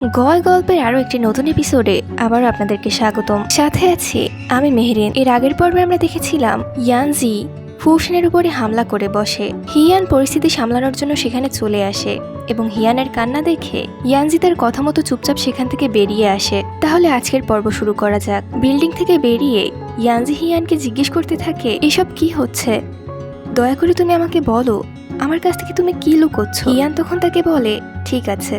গল্পের আরো একটি নতুন এপিসোডে আবারও আপনাদেরকে স্বাগতম। সাথে আছি আমি মেহেরিন। এর আগের পর্বে আমরা দেখেছিলাম ইয়ানজি ফুশনের উপরে হামলা করে বসে। হিয়ান পরিস্থিতি সামলানোর জন্য সেখানে চলে আসে এবং হিয়ানের কান্না দেখে ইয়ানজি তার কথা মতো চুপচাপ সেখান থেকে বেরিয়ে আসে। তাহলে আজকের পর্ব শুরু করা যাক। বিল্ডিং থেকে বেরিয়ে ইয়ানজি হিয়ানকে জিজ্ঞেস করতে থাকে, এসব কি হচ্ছে? দয়া করে তুমি আমাকে বলো, আমার কাছ থেকে তুমি কি লুকোচ্ছ? হিয়ান তখন তাকে বলে, ঠিক আছে,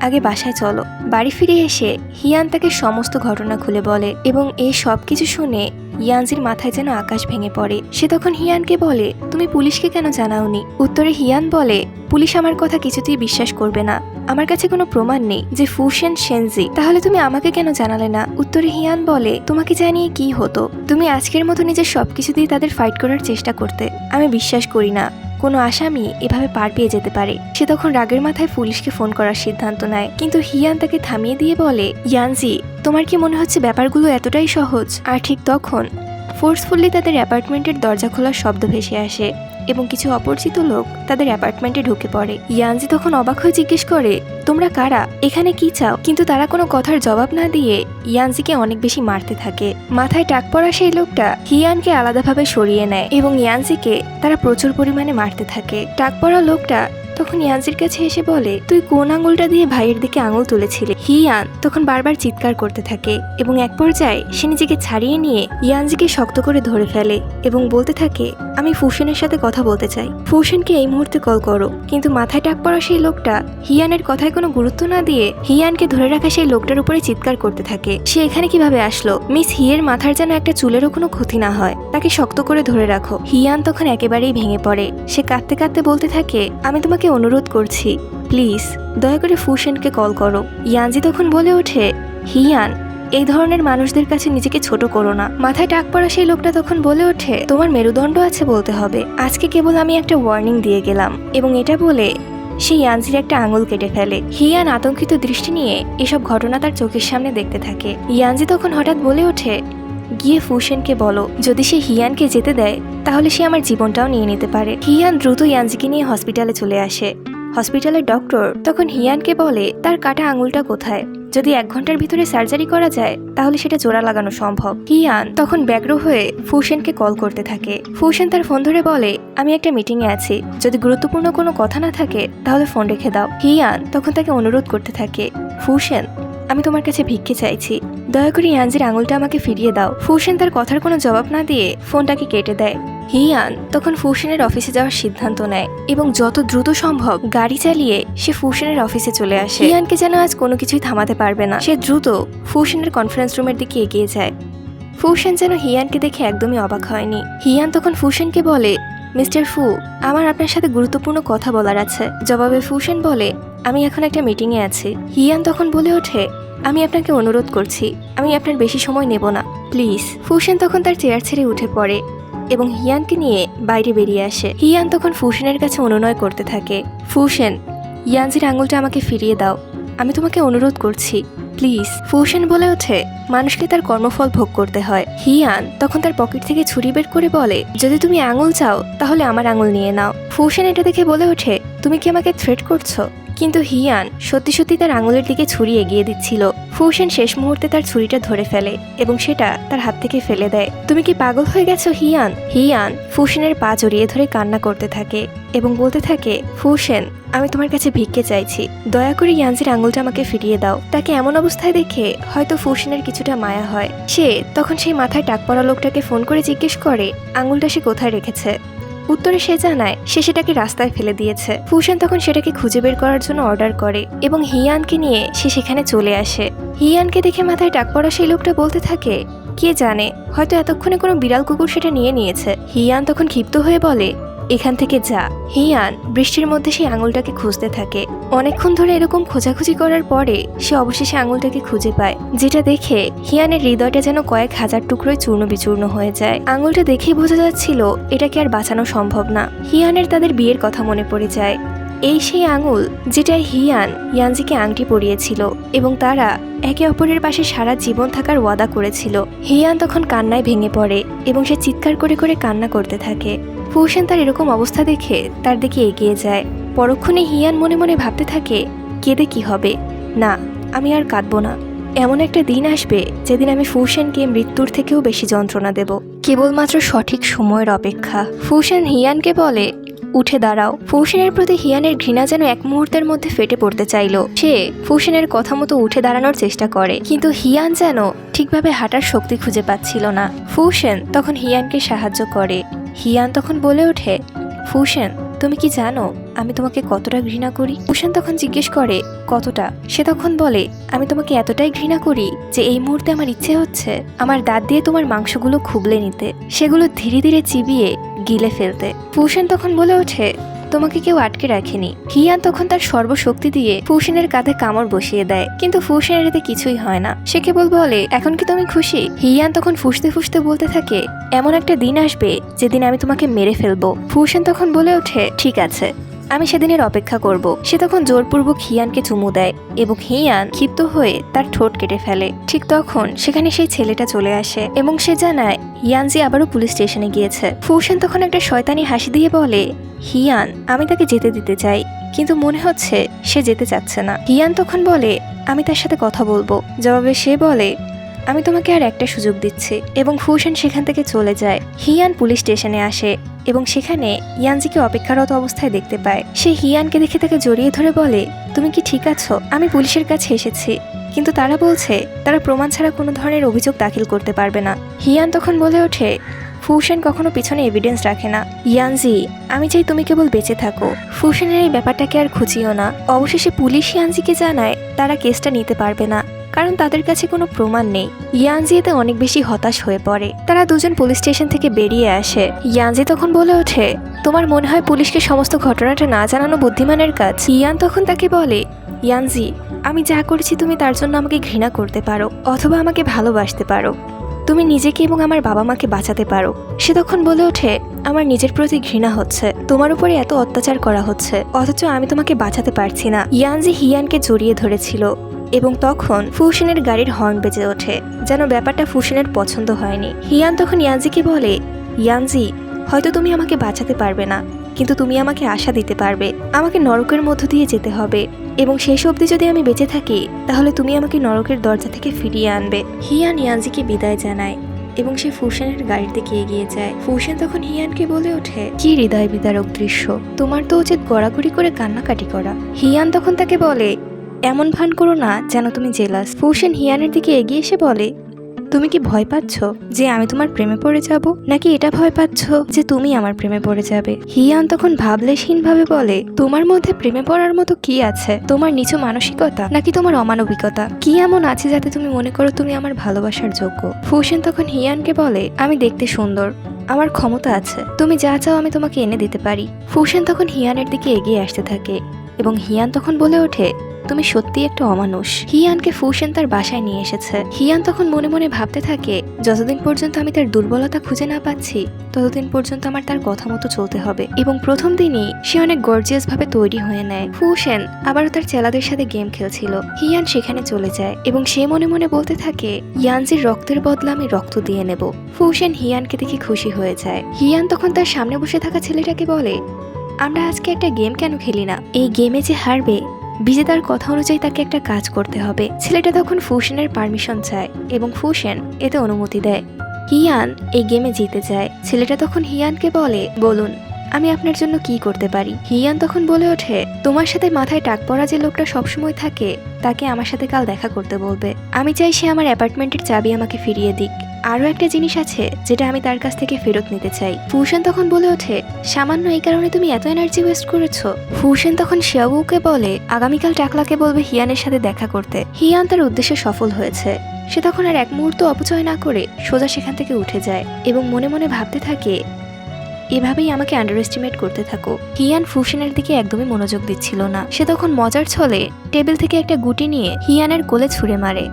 আগে বাসায় চলো। বাড়ি ফিরে এসে হিয়ান তাকে সমস্ত ঘটনা খুলে বলে এবং এই সব কিছু শুনে ইয়ানজির মাথায় যেন আকাশ ভেঙে পড়ে। সে তখন হিয়ানকে বলে, তুমি পুলিশকে কেন জানাওনি? উত্তরে হিয়ান বলে, পুলিশ আমার কথা কিছুতেই বিশ্বাস করবে না, আমার কাছে কোনো প্রমাণ নেই যে ফুশেন সেনজি। তাহলে তুমি আমাকে কেন জানালে না? উত্তরে হিয়ান বলে, তোমাকে জানিয়ে কি হতো? তুমি আজকের মতো নিজের সবকিছু দিয়ে তাদের ফাইট করার চেষ্টা করতে। আমি বিশ্বাস করি না কোনো আসামি এভাবে পার পেয়ে যেতে পারে। সে তখন রাগের মাথায় পুলিশকে ফোন করার সিদ্ধান্ত নেয়, কিন্তু হিয়ান তাকে থামিয়ে দিয়ে বলে, ইয়ানজি, তোমার কি মনে হচ্ছে ব্যাপারগুলো এতটাই সহজ? আর ঠিক তখন ফোর্সফুলি তাদের অ্যাপার্টমেন্টের দরজা খোলার শব্দ ভেসে আসে এবং কিছু অপরিচিত লোক তাদের অ্যাপার্টমেন্টে ঢুকে পড়ে। ইয়ানজি তখন অবাক হয়ে জিজ্ঞেস করে, তোমরা কারা? এখানে কি চাও? কিন্তু তারা কোনো কথার জবাব না দিয়ে ইয়ানজিকে অনেক বেশি মারতে থাকে। মাথায় টাক পড়া সেই লোকটা হিয়ানকে আলাদাভাবে সরিয়ে নেয় এবং ইয়ানজিকে তারা প্রচুর পরিমাণে মারতে থাকে। টাক পড়া লোকটা তখন ইয়ানজির কাছে এসে বলে, তুই কোন আঙুলটা দিয়ে ভাইয়ের দিকে আঙুল তুলেছিলে? হিয়ান তখন বারবার চিৎকার করতে থাকে এবং এক পর্যায়ে সে নিজেকে ছাড়িয়ে নিয়ে ইয়ানজিকে শক্ত করে ধরে ফেলে এবং বলতে থাকে, আমি ফুশেনের সাথে কথা বলতে চাই, ফুশেনকে এই মুহূর্তে কল করো। কিন্তু মাথায় টাক পড়া সেই লোকটা হিয়ানের কথায় কোনো গুরুত্ব না দিয়ে হিয়ানকে ধরে রাখা সেই লোকটার উপরে চিৎকার করতে থাকে, সে এখানে কিভাবে আসলো? মিস হিয়ের মাথার যেন একটা চুলেরও কোনো ক্ষতি না হয়, তাকে শক্ত করে ধরে রাখো। হিয়ান তখন একেবারেই ভেঙে পড়ে। সে কাঁদতে কাঁদতে বলতে থাকে, আমি তোমাকে অনুরোধ করছি, প্লিজ দয়া করে ফুশেনকে কল করো। ইয়ানজি তখন বলে ওঠে, হিয়ান, এই ধরনের মানুষদের কাছে নিজেকে ছোট করো না। মাথায় টাক পড়া সেই লোকটা তখন বলে ওঠে, তোমার মেরুদণ্ড আছে বলতে হবে, আজকে কেবল আমি একটা ওয়ার্নিং দিয়ে গেলাম। এবং এটা বলে সে ইয়ানজির একটা আঙুল কেটে ফেলে। হিয়ান আতঙ্কিত দৃষ্টি নিয়ে এসব ঘটনা তার চোখের সামনে দেখতে থাকে। ইয়ানজি তখন হঠাৎ বলে ওঠে, গিয়ে ফুশেনকে বলো, যদি সে হিয়ানকে যেতে দেয় তাহলে সে আমার জীবনটাও নিয়ে নিতে পারে। হিয়ান দ্রুত ইয়ানজিকে নিয়ে হসপিটালে চলে আসে। হসপিটালের ডক্টর তখন হিয়ানকে বলে, তার কাটা আঙুলটা কোথায়? যদি 1 ঘন্টার ভিতরে সার্জারি করা যায় তাহলে সেটা জোড়া লাগানো সম্ভব। হিয়ান তখন ব্যগ্র হয়ে ফুশেনকে কল করতে থাকে। ফুশেন তার ফোন ধরে বলে, আমি একটা মিটিংয়ে আছি, যদি গুরুত্বপূর্ণ কোনো কথা না থাকে তাহলে ফোন রেখে দাও। হিয়ান তখন তাকে অনুরোধ করতে থাকে, ফুশেন, আমি তোমার কাছে ভিক্ষে চাইছি, দয়া করে ইয়ানজির আঙুলটা আমাকে ফিরিয়ে দাও। ফুশেন তার কথার কোনো জবাব না দিয়ে ফোনটাকে কেটে দেয়। হিয়ান তখন ফুশেনের অফিসে যাওয়ার সিদ্ধান্ত নেয় এবং যত দ্রুত সম্ভব গাড়ি চালিয়ে সে ফুশেনের অফিসে চলে আসে। হিয়ানকে যেন আজ কোনো কিছুই থামাতে পারবে না। সে দ্রুত ফুশেনের কনফারেন্স রুমের দিকে এগিয়ে যায়। ফুশেন যেন হিয়ানকে দেখে একদমই অবাক হয়নি। হিয়ান তখন ফুশেনকে বলে, মিস্টার ফু, আমার আপনার সাথে গুরুত্বপূর্ণ কথা বলার আছে। জবাবে ফুশেন বলে, আমি এখন একটা মিটিংয়ে আছি। হিয়ান তখন বলে ওঠে, আমি আপনাকে অনুরোধ করছি, আমি আপনার বেশি সময় নেব না, প্লিজ। ফুশেন তখন তার চেয়ার ছেড়ে উঠে পড়ে এবং হিয়ানকে নিয়ে বাইরে বেরিয়ে আসে। হিয়ান তখন ফুশেনের কাছে অনুনয় করতে থাকে, ফুশেন, ইয়ানজির আঙুলটা আমাকে ফিরিয়ে দাও, আমি তোমাকে অনুরোধ করছি, প্লিজ। ফুশেন বলে ওঠে, মানুষকে তার কর্মফল ভোগ করতে হয়। হিয়ান তখন তার পকেট থেকে ছুরি বের করে বলে, যদি তুমি আঙুল চাও তাহলে আমার আঙুল নিয়ে নাও। ফুশেন এটা দেখে বলে ওঠে, তুমি কি আমাকে থ্রেট করছো? কিন্তু হিয়ান সত্যি সত্যি তার আঙুলের দিকে ছুরি এগিয়ে দিচ্ছিল। ফুশেন শেষ মুহূর্তে তার ছুরিটা ধরে ফেলে এবং সেটা তার হাত থেকে ফেলে দেয়। তুমি কি পাগল হয়ে গেছো হিয়ান? হিয়ান ফুশেনের পা জড়িয়ে ধরে কান্না করতে থাকে এবং বলতে থাকে, ফুশেন, আমি তোমার কাছে ভিক্ষে চাইছি, দয়া করে ইয়ানজির আঙুলটা আমাকে ফিরিয়ে দাও। তাকে এমন অবস্থায় দেখে হয়তো ফুশেনের কিছুটা মায়া হয়। সে তখন সেই মাথায় টাক পড়া লোকটাকে ফোন করে জিজ্ঞেস করে, আঙুলটা সে কোথায় রেখেছে? উত্তরে সে জানায় সে সেটাকে রাস্তায় ফেলে দিয়েছে। ফুশেন তখন সেটাকে খুঁজে বের করার জন্য অর্ডার করে এবং হিয়ানকে নিয়ে সে সেখানে চলে আসে। হিয়ানকে দেখে মাথায় টাক পড়া সেই লোকটা বলতে থাকে, কে জানে, হয়তো এতক্ষণে কোনো বিড়াল কুকুর সেটা নিয়ে নিয়েছে। হিয়ান তখন ক্ষিপ্ত হয়ে বলে, এখান থেকে যা। হিয়ান বৃষ্টির মধ্যে সেই আঙুলটাকে খুঁজতে থাকে। অনেকক্ষণ ধরে এরকম খোঁজাখুঁজি করার পরে সে অবশেষে আঙুলটাকে খুঁজে পায়, যেটা দেখে হিয়ানের হৃদয়টা যেন কয়েক হাজার টুকরোয় চূর্ণ বিচূর্ণ হয়ে যায়। আঙুলটা দেখেই বোঝা যাচ্ছিল এটাকে আর বাঁচানো সম্ভব না। হিয়ানের তাদের বিয়ের কথা মনে পড়ে যায়। এই সেই আঙুল যেটাই হিয়ান ইয়ানজিকে আংটি পরিয়েছিল এবং তারা একে অপরের পাশে সারা জীবন থাকার ওয়াদা করেছিল। হিয়ান তখন কান্নায় ভেঙে পড়ে এবং সে চিৎকার করে করে কান্না করতে থাকে। ফুশেন তার এরকম অবস্থা দেখে তার দিকে এগিয়ে যায়। পরক্ষণে হিয়ান মনে মনে ভাবতে থাকে, কেঁদে কি হবে, না, আমি আর কাঁদবো না। এমন একটা দিন আসবে যেদিন আমি ফুসেনকে মৃত্যুর থেকেও বেশি যন্ত্রণা দেব। কেবলমাত্র সঠিক সময়ের অপেক্ষা। ফুসেন হিয়ানকে বলে, উঠে দাঁড়াও। ফুসেনের প্রতি হিয়ানের ঘৃণা যেন এক মুহূর্তের মধ্যে ফেটে পড়তে চাইল। সে ফুসেনের কথা মতো উঠে দাঁড়ানোর চেষ্টা করে, কিন্তু হিয়ান যেন ঠিকভাবে হাঁটার শক্তি খুঁজে পাচ্ছিল না। ফুসেন তখন হিয়ানকে সাহায্য করে। হিয়ান তখন বলে ওঠে, ফুসেন, তুমি কি জানো আমি তোমাকে কতটা ঘৃণা করি? ফুসেন তখন জিজ্ঞেস করে, কতটা? সে তখন বলে, আমি তোমাকে এতটাই ঘৃণা করি যে এই মুহূর্তে আমার ইচ্ছে হচ্ছে আমার দাঁত দিয়ে তোমার মাংসগুলো খুবলে নিতে, সেগুলো ধীরে ধীরে চিবিয়ে গিলে ফেলতে। ফুসেন তখন বলে ওঠে, তোমাকে কেউ আটকে রাখেনি। হিয়ান তখন তার সর্বশক্তি দিয়ে ফুসেনের কাঁধে কামড় বসিয়ে দেয়, কিন্তু ফুসেনের এতে কিছুই হয় না। সে কেবল বলে, এখন কি তুমি খুশি? হিয়ান তখন ফুসতে ফুসতে বলতে থাকে, এমন একটা দিন আসবে যেদিন আমি তোমাকে মেরে ফেলবো। ফুসেন তখন বলে ওঠে, ঠিক আছে, আমি সেদিনের অপেক্ষা করব। সে তখন জোরপূর্বক হিয়ানকে চুমু দেয় এবং হিয়ান ক্ষিপ্ত হয়ে তার ঠোঁট কেটে ফেলে। ঠিক তখন সেখানে সেই ছেলেটা চলে আসে এবং সে জানায় ইয়ানজি আবারও পুলিশ স্টেশনে গিয়েছে। ফুসেন তখন একটা শয়তানি হাসি দিয়ে বলে, হিয়ান, আমি তাকে যেতে দিতে চাই, কিন্তু মনে হচ্ছে সে যেতে চাচ্ছে না। হিয়ান তখন বলে, আমি তার সাথে কথা বলবো। জবাবে সে বলে, আমি তোমাকে আর একটা সুযোগ দিচ্ছি, এবং ফুসেন সেখান থেকে চলে যায়। হিয়ান পুলিশ স্টেশনে আসে এবং সেখানে ইয়ানজিকে অপেক্ষারত অবস্থায় দেখতে পায়। সে হিয়ানকে দেখে তাকে জড়িয়ে ধরে বলে, তুমি কি ঠিক আছো? আমি পুলিশের কাছে এসেছি, কিন্তু তারা বলছে তারা প্রমাণ ছাড়া কোনো ধরনের অভিযোগ দাখিল করতে পারবে না। হিয়ান তখন বলে ওঠে, ফুসেন কখনো পিছনে এভিডেন্স রাখে না। ইয়ানজি, আমি চাই তুমি কেবল বেঁচে থাকো। ফুসেনের এই ব্যাপারটাকে আর খুঁজিও না। অবশেষে পুলিশ ইয়ানজিকে জানায় তারা কেসটা নিতে পারবে না, কারণ তাদের কাছে কোনো প্রমাণ নেই। ইয়ানজি এতে অনেক বেশি হতাশ হয়ে পড়ে। তারা দুজন পুলিশ স্টেশন থেকে বেরিয়ে আসে। ইয়ানজি তখন বলে ওঠে, তোমার মনে হয় পুলিশকে সমস্ত ঘটনাটা না জানানো বুদ্ধিমানের কাজ? ইয়ান তখন তাকে বলে, ইয়ানজি, আমি যা করেছি তুমি তার জন্য আমাকে ঘৃণা করতে পারো অথবা আমাকে ভালোবাসতে পারো। তুমি নিজেকে এবং আমার বাবা মাকে বাঁচাতে পারো। সে তখন বলে ওঠে, আমার নিজের প্রতি ঘৃণা হচ্ছে, তোমার উপরে এত অত্যাচার করা হচ্ছে, অথচ আমি তোমাকে বাঁচাতে পারছি না। ইয়ানজি হিয়ানকে জড়িয়ে ধরেছিল এবং তখন ফুসেনের গাড়ির হর্ন বেজে ওঠে, যেন ব্যাপারটা ফুসেনের পছন্দ হয়নি। হিয়ান তখন ইয়ানজিকে বলে, ইয়ানজি, হয়তো তুমি আমাকে বাঁচাতে পারবে না, কিন্তু তুমি আমাকে আশা দিতে পারবে। আমাকে নরকের মধ্য দিয়ে যেতে হবে এবং শেষ অবধি যদি আমি বেঁচে থাকি তাহলে তুমি আমাকে নরকের দরজা থেকে ফিরিয়ে আনবে। হিয়ান ইয়ানজিকে বিদায় জানায় এবং সে ফুসেনের গাড়ির দিকে এগিয়ে যায়। ফুসেন তখন হিয়ানকে বলে ওঠে, কি হৃদয় বিদারক দৃশ্য, তোমার তো উচিত গড়াগড়ি করে কান্নাকাটি করা। হিয়ান তখন তাকে বলে, এমন ভান করো না যেন তুমি জেলাস। ফুসেন হিয়ানের দিকে এগিয়ে এসে বলে, তুমি কি ভয় পাচ্ছ যে আমি তোমার প্রেমে পড়ে যাব, নাকি এটা ভয় পাচ্ছ যে তুমি আমার প্রেমে পড়ে যাবে? হিয়ান তখন ভাবলেশহীন ভাবে বলে, তোমার মধ্যে প্রেমে পড়ার মতো কি আছে? তোমার নিচু মানসিকতা নাকি তোমার অমানবিকতা? কি এমন আছে যাতে তুমি মনে করো তুমি আমার ভালোবাসার যোগ্য? ফুসেন তখন হিয়ানকে বলে, আমি দেখতে সুন্দর, আমার ক্ষমতা আছে, তুমি যা চাও আমি তোমাকে এনে দিতে পারি। ফুসেন তখন হিয়ানের দিকে এগিয়ে আসতে থাকে এবং হিয়ান তখন বলে ওঠে, তুমি সত্যি একটা অমানুষ। হিয়ানকে ফুসেন তার বাসায় নিয়ে এসেছে। হিয়ান তখন মনে মনে ভাবতে থাকে, যতদিন পর্যন্ত আমি তার দুর্বলতা খুঁজে না পাচ্ছি ততদিন পর্যন্ত আমার তার কথা মতো চলতে হবে। এবং প্রথম দিনই সে অনেক গর্জিয়াস ভাবে তৈরি হয়ে নেয়। ফুসেন আবারও তার চেলাদের সাথে গেম খেলছিল। হিয়ান সেখানে চলে যায় এবং সে মনে মনে বলতে থাকে, ইয়ানজির রক্তের বদলা আমি রক্ত দিয়ে নেব। ফুসেন হিয়ানকে দেখে খুশি হয়ে যায়। হিয়ান তখন তার সামনে বসে থাকা ছেলেটাকে বলে, আমরা আজকে একটা গেম কেন খেলি না? এই গেমে যে হারবে বিজেতার কথা অনুযায়ী তাকে একটা কাজ করতে হবে। ছেলেটা তখন ফুসেনের পারমিশন চায় এবং ফুসেন এতে অনুমতি দেয়। হিয়ান এই গেমে জিতে যায়। ছেলেটা তখন হিয়ানকে বলে, বলুন আমি আপনার জন্য কি করতে পারি? হিয়ান তখন বলে ওঠে, তোমার সাথে মাথায় টাক পড়া যে লোকটা সবসময় থাকে তাকে আমার সাথে কাল দেখা করতে বলবে। আমি চাই সে আমার অ্যাপার্টমেন্টের চাবি আমাকে ফিরিয়ে দিক। আরও একটা জিনিস আছে যেটা আমি তার কাছ থেকে ফেরত নিতে চাই। ফুসেন তখন বলে ওঠে, সামান্য এই কারণে তুমি এত এনার্জি ওয়েস্ট করেছো? ফুসেন তখন শিয়াবুকে বলে, আগামীকাল টাকলাকে বলবে হিয়ানের সাথে দেখা করতে। হিয়ান তার উদ্দেশ্যে সফল হয়েছে। সে তখন আর এক মুহূর্ত অপচয় না করে সোজা সেখান থেকে উঠে যায় এবং মনে মনে ভাবতে থাকে, এভাবেই আমাকে আন্ডার এস্টিমেট করতে থাকো। হিয়ান ফুসেনের দিকে একদমই মনোযোগ দিচ্ছিল না। সে তখন মজার ছলে টেবিল থেকে একটা গুটি নিয়ে হিয়ানের কোলে ছুঁড়ে মারে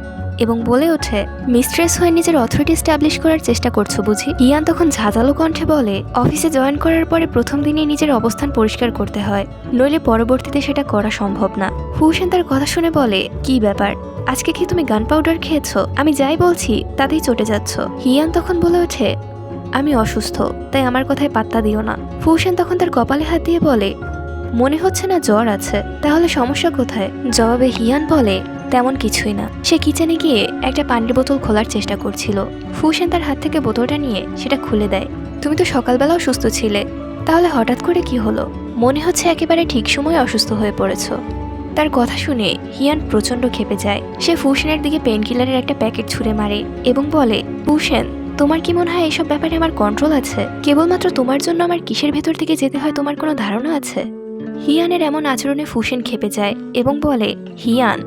এবং বলে ওঠে, মিস্ট্রেস হয়ে নিজের অথরিটি এস্টাবলিশ করার চেষ্টা করছো বুঝি? হিয়ান তখন ঝাঁঝালো কণ্ঠে বলে, অফিসে জয়েন করার পরে প্রথম দিনই নিজের অবস্থান পরিষ্কার করতে হয়, নইলে পরবর্তীতে সেটা করা সম্ভব না। ফুসেন তার কথা শুনে বলে, কি ব্যাপার, আজকে কি তুমি গান পাউডার খেয়েছো? আমি যাই বলছি তাতেই চটে যাচ্ছ। হিয়ান তখন বলে ওঠে, আমি অসুস্থ, তাই আমার কথায় পাত্তা দিও না। ফুসেন তখন তার কপালে হাত দিয়ে বলে, মনে হচ্ছে না জ্বর আছে, তাহলে সমস্যা কোথায়? জবাবে হিয়ান বলে, তেমন কিছুই না। সে কিচেনে গিয়ে একটা পানির বোতল খোলার চেষ্টা করছিল। ফুসেন তার হাত থেকে বোতলটা নিয়ে সেটা খুলে দেয়। তুমি তো সকালবেলাও সুস্থ ছিলে, তাহলে হঠাৎ করে কি হলো? মনে হচ্ছে একেবারে ঠিক সময়ে অসুস্থ হয়ে পড়েছ। তার কথা শুনে হিয়ান প্রচন্ড ক্ষেপে যায়। সে ফুসেনের দিকে পেনকিলারের একটা প্যাকেট ছুঁড়ে মারে এবং বলে, ফুসেন, তোমার কি মনে হয় এসব ব্যাপারে আমার কন্ট্রোল আছে? কেবলমাত্র তোমার জন্য আমার কিসের ভেতর থেকে যেতে হয় তোমার কোনো ধারণা আছে? হিয়ানের এমন আচরণে ফুসেন ক্ষেপে যায় এবং বলে, হিয়ান,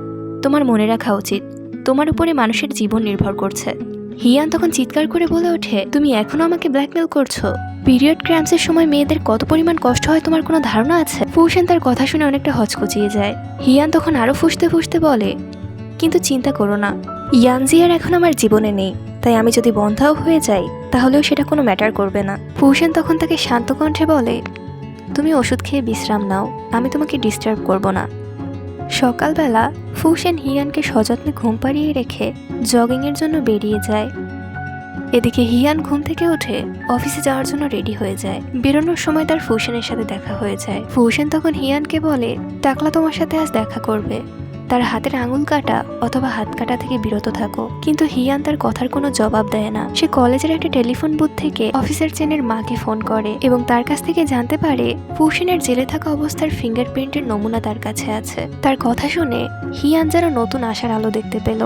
তোমার মনে রাখা উচিত তোমার উপরে মানুষের জীবন নির্ভর করছে। হিয়ান তখন চিৎকার করে বলে ওঠে, তুমি এখনো আমাকে ব্ল্যাকমেল করছো? পিরিয়ড ক্র্যাম্পসের সময় মেয়েদের কত পরিমাণ কষ্ট হয় তোমার কোনো ধারণা আছে? ফুসেন তার কথা শুনে অনেকটা হচকচিয়ে যায়। হিয়ান তখন আরো ফুসতে ফুসতে বলে, কিন্তু চিন্তা করো না, ইয়ানজি আর এখন আমার জীবনে নেই, তাই আমি যদি বন্ধাও হয়ে যাই তাহলেও সেটা কোনো ম্যাটার করবে না। ফুসেন তখন তাকে শান্ত কণ্ঠে বলে, তুমি ওষুধ খেয়ে বিশ্রাম নাও, আমি তোমাকে ডিস্টার্ব করব না। সকালবেলা ফুসেন হিয়ানকে সযত্নে ঘুম পাড়িয়ে রেখে জগিংয়ের জন্য বেরিয়ে যায়। এদিকে হিয়ান ঘুম থেকে উঠে অফিসে যাওয়ার জন্য রেডি হয়ে যায়। বেরোনোর সময় তার ফুসেনের সাথে দেখা হয়ে যায়। ফুসেন তখন হিয়ানকে বলে, টাকলা তোমার সাথে আজ দেখা করবে, তার হাতের আঙুল কাটা অথবা হাত কাটা থেকে বিরত থাকো। কিন্তু হিয়ান তার কথার কোনো জবাব দেয় না। সে কলেজের একটা টেলিফোন বুথ থেকে অফিসার চেনের মাকে ফোন করে এবং তার কাছ থেকে জানতে পারে ফুসেনের জেলে থাকা অবস্থার ফিঙ্গারপ্রিন্টের নমুনা তার কাছে আছে। তার কথা শুনে হিয়ান যেন নতুন আশার আলো দেখতে পেল।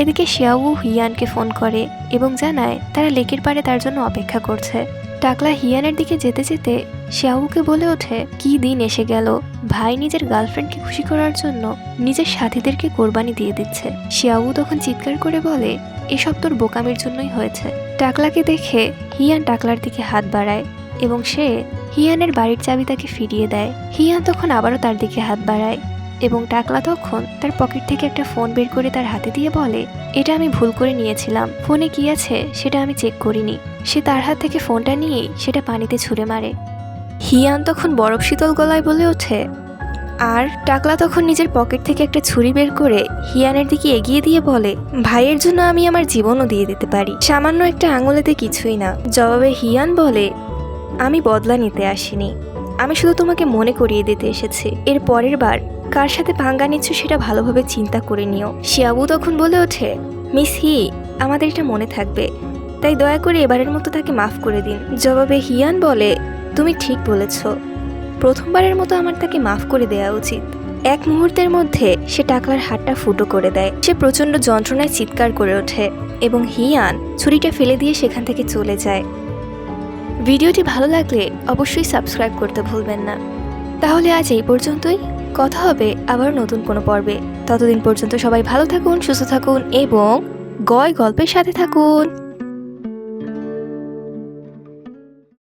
এদিকে শিয়াও হিয়ানকে ফোন করে এবং জানায় তারা লেকের পাড়ে তার জন্য অপেক্ষা করছে। টাকলা হিয়ানের দিকে যেতে যেতে শিয়াউকে বলে ওঠে, কি দিন এসে গেল, ভাই নিজের গার্লফ্রেন্ডকে খুশি করার জন্য নিজের সাথীদেরকে কোরবানি দিয়ে দিচ্ছে। শিয়াউ তখন চিৎকার করে বলে, এসব তোর বোকামির জন্যই হয়েছে। টাকলাকে দেখে হিয়ান টাকলার দিকে হাত বাড়ায় এবং সে হিয়ানের বাড়ির চাবি তাকে ফিরিয়ে দেয়। হিয়ান তখন আবারও তার দিকে হাত বাড়ায় এবং টাকলা তখন তার পকেট থেকে একটা ফোন বের করে তার হাতে দিয়ে বলে, এটা আমি ভুল করে নিয়েছিলাম, ফোনে কি আছে সেটা আমি চেক করিনি। সে তার হাত থেকে ফোনটা নিয়েই সেটা পানিতে ছুঁড়ে মারে। হিয়ান তখন বরফ শীতল গলায় বলে ওঠে, আর টাকলা তখন নিজের পকেট থেকে একটা ছুরি বের করে হিয়ানের দিকে এগিয়ে দিয়ে বলে, ভাইয়ের জন্য আমি আমার জীবনও দিয়ে দিতে পারি, সামান্য একটা আঙুলেতে কিছুই না। জবাবে হিয়ান বলে, আমি বদলা নিতে আসিনি, আমি শুধু তোমাকে মনে করিয়ে দিতে এসেছি। এর পরের বার কার সাথে পাঙ্গা নিচ্ছ সেটা ভালোভাবে চিন্তা করে নিও। শিয়াবু তখন বলে ওঠে, মিস হি, আমাদের এটা মনে থাকবে, তাই দয়া করে এবারের মতো তাকে মাফ করে দিন। জবাবে হিয়ান বলে, তুমি ঠিক বলেছ, প্রথমবারের মতো আমার তাকে মাফ করে দেওয়া উচিত। এক মুহূর্তের মধ্যে সে টাকলার হাতটা ফুটো করে দেয়। সে প্রচণ্ড যন্ত্রণায় চিৎকার করে ওঠে এবং হিয়ান ছুরিটা ফেলে দিয়ে সেখান থেকে চলে যায়। ভিডিওটি ভালো লাগলে অবশ্যই সাবস্ক্রাইব করতে ভুলবেন না। তাহলে আজ এই পর্যন্তই, কথা হবে আবার নতুন কোনো পর্বে। ততদিন পর্যন্ত সবাই ভালো থাকুন, সুস্থ থাকুন এবং গল্পের সাথে থাকুন।